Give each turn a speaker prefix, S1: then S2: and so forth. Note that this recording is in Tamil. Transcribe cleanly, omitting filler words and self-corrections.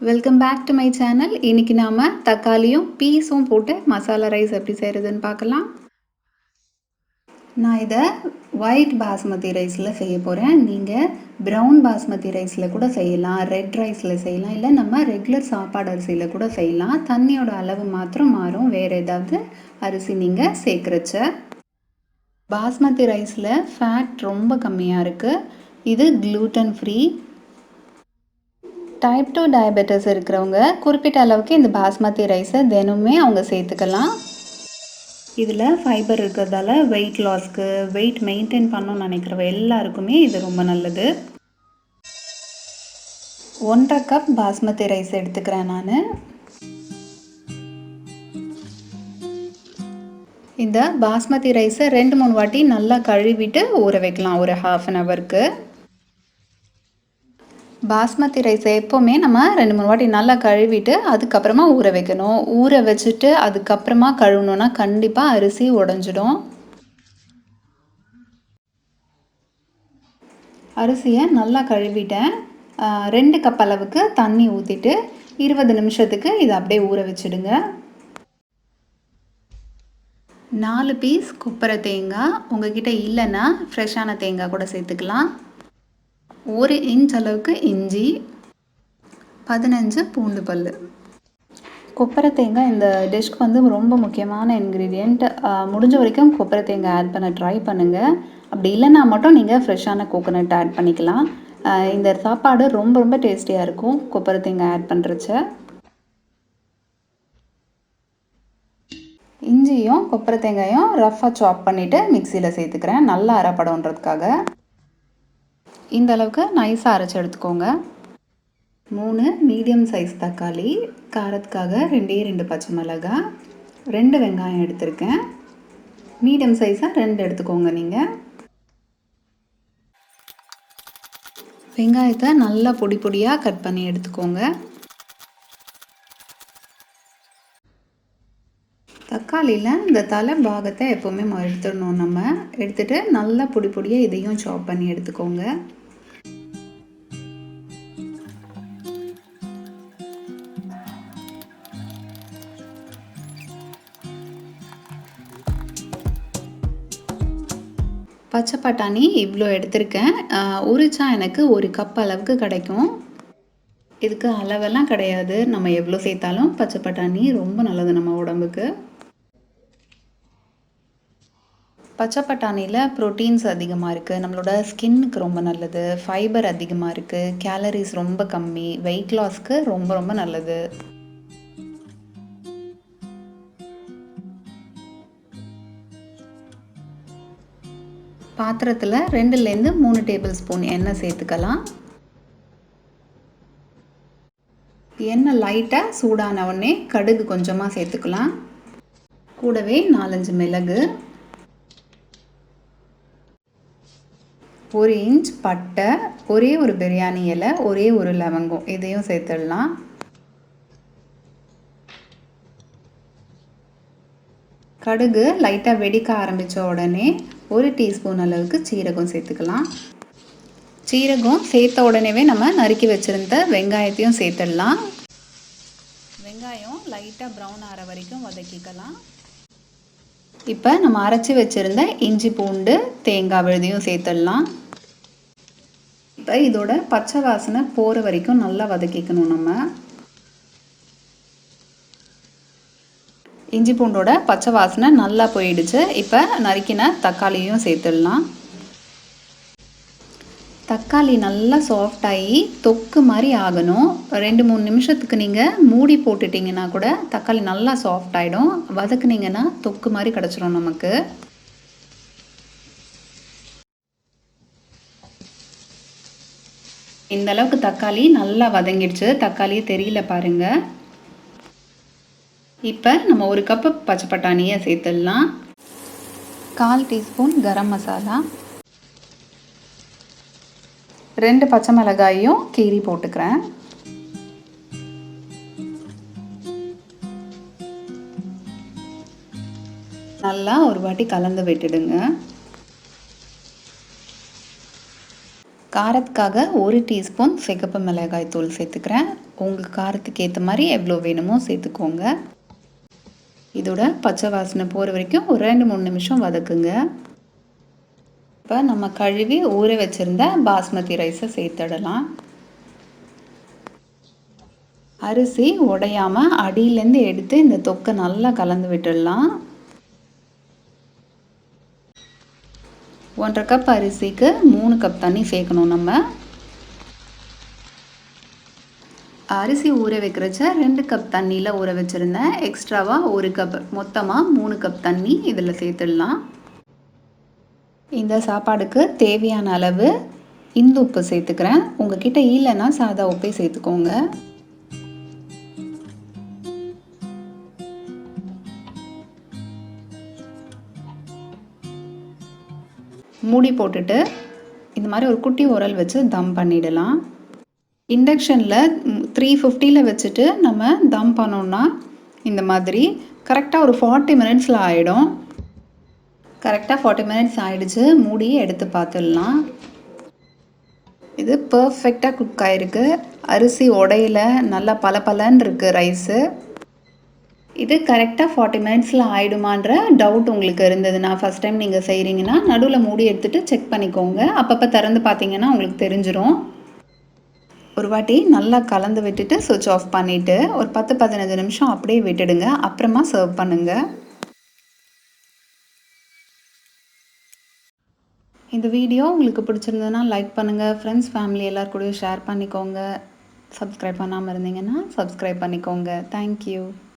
S1: Welcome back to my channel. இன்றைக்கி நாம் தக்காளியும் பீஸும் போட்டு மசாலா ரைஸ் எப்படி செய்கிறதுன்னு பார்க்கலாம். நான் இதை ஒயிட் பாஸ்மதி ரைஸில் செய்ய போகிறேன். நீங்கள் ப்ரௌன் பாஸ்மதி ரைஸில் கூட செய்யலாம், ரெட் ரைஸில் செய்யலாம், இல்லை நம்ம ரெகுலர் சாப்பாடு அரிசியில் கூட செய்யலாம். தண்ணியோட அளவு மாத்திரம் மாறும். வேறு ஏதாவது அரிசி நீங்கள் சேர்க்குறச்ச. பாஸ்மதி ரைஸில் ஃபேட் ரொம்ப கம்மியாக இருக்குது. இது க்ளூட்டன் ஃப்ரீ. டைப் 2 டயபெட்டிஸ் இருக்கிறவங்க குறிப்பிட்ட அளவுக்கு இந்த பாஸ்மதி ரைஸை தினமுமே அவங்க சேர்த்துக்கலாம். இதில் ஃபைபர் இருக்கிறதால வெயிட் லாஸ்க்கு, வெயிட் மெயின்டைன் பண்ணணும்னு நினைக்கிறவ எல்லாருக்குமே இது ரொம்ப நல்லது. 1.5 கப் பாஸ்மதி ரைஸ் எடுத்துக்கிறேன் நான். இந்த பாஸ்மதி ரைஸை 2-3 வாட்டி நல்லா கழுவிட்டு ஊற வைக்கலாம் ஒரு 1/2 ஹவருக்கு. பாஸ்மதி ரைஸை எப்போவுமே நம்ம 2-3 வாட்டி நல்லா கழுவிட்டு அதுக்கப்புறமா ஊற வைக்கணும். ஊற வச்சுட்டு அதுக்கப்புறமா கழுவணுன்னா கண்டிப்பாக அரிசி உடஞ்சிடும். அரிசியை நல்லா கழுவிட்டேன். 2 கப் அளவுக்கு தண்ணி ஊற்றிட்டு 20 நிமிஷத்துக்கு இதை அப்படியே ஊற வச்சுடுங்க. 4 பீஸ் கொப்பரை தேங்காய், உங்ககிட்ட இல்லைன்னா ஃப்ரெஷ்ஷான தேங்காய் கூட சேர்த்துக்கலாம். 1 இன்ச் அளவுக்கு இஞ்சி, 15 பூண்டு பல். கொப்பரை தேங்காய் இந்த டிஷ்க்கு வந்து ரொம்ப முக்கியமான இன்க்ரீடியண்ட். முடிஞ்ச வரைக்கும் கொப்பரை தேங்காய் ஆட் பண்ண ட்ரை பண்ணுங்கள். அப்படி இல்லைன்னா மட்டும் நீங்கள் ஃப்ரெஷ்ஷான கோகோனட் ஆட் பண்ணிக்கலாம். இந்த சாப்பாடு ரொம்ப ரொம்ப டேஸ்டியாக இருக்கும் கொப்பரை தேங்காய் ஆட் பண்ணுறச்ச. இஞ்சியும் கொப்பரை தேங்காயும் ரஃப்பாக சாப் பண்ணிவிட்டு மிக்சியில் சேர்த்துக்கிறேன், நல்லா அரைப்படுன்றதுக்காக. இந்த அளவுக்கு நைஸாக அரைச்சி எடுத்துக்கோங்க. 3 மீடியம் சைஸ் தக்காளி, காரத்துக்காக 2 பச்சை மிளகாய், 2 வெங்காயம் எடுத்திருக்கேன். மீடியம் சைஸாக 2 எடுத்துக்கோங்க நீங்கள். வெங்காயத்தை நல்லா பொடி பொடியாக கட் பண்ணி எடுத்துக்கோங்க. தக்காளியில் இந்த தலை பாகத்தை எப்போவுமே எடுத்துடணும். நம்ம எடுத்துகிட்டு நல்லா பொடி பொடியாக இதையும் சாப் பண்ணி எடுத்துக்கோங்க. பச்சை பட்டாணி இவ்வளோ எடுத்திருக்கேன். உரிச்சா எனக்கு 1 கப் அளவுக்கு கிடைக்கும். இதுக்கு அளவெல்லாம் கிடையாது, நம்ம எவ்வளோ சேர்த்தாலும் பச்சை பட்டாணி ரொம்ப நல்லது நம்ம உடம்புக்கு. பச்சை பட்டாணியில் ப்ரோட்டீன்ஸ் அதிகமாக இருக்குது, நம்மளோட ஸ்கின்னுக்கு ரொம்ப நல்லது, ஃபைபர் அதிகமாக இருக்குது, கேலரிஸ் ரொம்ப கம்மி, வெயிட் லாஸ்க்கு ரொம்ப ரொம்ப நல்லது. பாத்திரத்தில் 2லேருந்து 3 டேபிள் ஸ்பூன் எண்ணெய் சேர்த்துக்கலாம். எண்ணெய் லைட்டாக சூடான உடனே கடுகு கொஞ்சமாக சேர்த்துக்கலாம். கூடவே 4-5 மிளகு, 1 இன்ச் பட்டை, ஒரே ஒரு பிரியாணி இலை, ஒரே ஒரு லவங்கம், இதையும் சேர்த்துடலாம். கடுகு லைட்டாக வெடிக்க ஆரம்பித்த உடனே 1 டீஸ்பூன் அளவுக்கு சீரகம் சேர்த்துக்கலாம். சீரகம் சேர்த்த உடனேவே நம்ம நறுக்கி வச்சுருந்த வெங்காயத்தையும் சேர்த்துடலாம். வெங்காயம் லைட்டாக ப்ரௌன் ஆகிற வரைக்கும் வதக்கிக்கலாம். இப்போ நம்ம அரைச்சி வச்சுருந்த இஞ்சி பூண்டு தேங்காய் விழுதையும் சேர்த்துடலாம். இப்போ இதோட பச்சை வாசனை போகிற வரைக்கும் நல்லா வதக்கிக்கணும். நம்ம இஞ்சி பூண்டோட பச்சை வாசனை நல்லா போயிடுச்சு. இப்போ நறுக்கின தக்காளியும் சேர்த்துடலாம். தக்காளி நல்லா சாஃப்டாகி தொக்கு மாதிரி ஆகணும். 2-3 நிமிஷத்துக்கு நீங்கள் மூடி போட்டுட்டிங்கன்னா கூட தக்காளி நல்லா சாஃப்ட் ஆகிடும். வதக்குனிங்கன்னா தொக்கு மாதிரி கிடச்சிரும் நமக்கு. இந்த அளவுக்கு தக்காளி நல்லா வதங்கிடுச்சு, தக்காளியே தெரியல பாருங்கள். இப்போ நம்ம 1 கப்பு பச்சை பட்டாணியை சேர்த்துடலாம். 1/4 டீஸ்பூன் கரம் மசாலா, 2 பச்சை மிளகாயும் கீரி போட்டுக்கிறேன். நல்லா ஒரு வாட்டி கலந்து விட்டுடுங்க. காரத்துக்காக 1 டீஸ்பூன் சிகப்பு மிளகாய் தூள் சேர்த்துக்கிறேன். உங்கள் காரத்துக்கு ஏற்ற மாதிரி எவ்வளோ வேணுமோ சேர்த்துக்கோங்க. இதோட பச்சை வாசனை போகிற வரைக்கும் ஒரு 2-3 நிமிஷம் வதக்குங்க. இப்போ நம்ம கழுவி ஊற வச்சுருந்த பாஸ்மதி ரைஸை சேர்த்துடலாம். அரிசி உடையாமல் அடியிலேருந்து எடுத்து இந்த தொக்கை நல்லா கலந்து விட்டுடலாம். 1/2 கப் அரிசிக்கு 3 கப் தண்ணி சேர்க்கணும். நம்ம அரிசி ஊற வைக்கிறச்ச 2 கப் தண்ணியில் ஊற வச்சுருந்தேன். எக்ஸ்ட்ராவாக 1 கப், மொத்தமாக 3 கப் தண்ணி இதில் சேர்த்துடலாம். இந்த சாப்பாடுக்கு தேவையான அளவு இந்து உப்பு சேர்த்துக்கிறேன். உங்ககிட்ட இல்லைன்னா சாதா உப்பே சேர்த்துக்கோங்க. மூடி போட்டுட்டு இந்த மாதிரி ஒரு குட்டி உரல் வச்சு தம் பண்ணிடலாம். இண்டக்ஷனில் 350 வச்சுட்டு நம்ம தம் பண்ணோன்னா இந்த மாதிரி கரெக்டாக ஒரு 40 மினிட்ஸில் ஆகிடும். கரெக்டாக 40 மினிட்ஸ் ஆகிடுச்சு. மூடி எடுத்து பார்த்துடலாம். இது பர்ஃபெக்டாக குக் ஆகிருக்கு. அரிசி உடையில நல்லா பலன்னு இருக்குது ரைஸு. இது கரெக்டாக 40 மினிட்ஸில் ஆகிடுமான்ற டவுட் உங்களுக்கு இருந்ததுன்னா, ஃபஸ்ட் டைம் நீங்கள் செய்கிறீங்கன்னா நடுவில் மூடி எடுத்துகிட்டு செக் பண்ணிக்கோங்க. அப்பப்போ திறந்து பார்த்தீங்கன்னா உங்களுக்கு தெரிஞ்சிடும். ஒரு வாட்டி நல்லா கலந்து விட்டுட்டு சுவிட்ச் ஆஃப் பண்ணிவிட்டு ஒரு 10-15 நிமிஷம் அப்படியே விட்டுடுங்க. அப்புறமா சர்வ் பண்ணுங்கள். இந்த வீடியோ உங்களுக்கு பிடிச்சிருந்ததுன்னா லைக் பண்ணுங்கள். ஃப்ரெண்ட்ஸ், ஃபேமிலி எல்லார் கூடயும் ஷேர் பண்ணிக்கோங்க. சப்ஸ்கிரைப் பண்ணாமல் இருந்தீங்கன்னா சப்ஸ்கிரைப் பண்ணிக்கோங்க. தேங்க்யூ.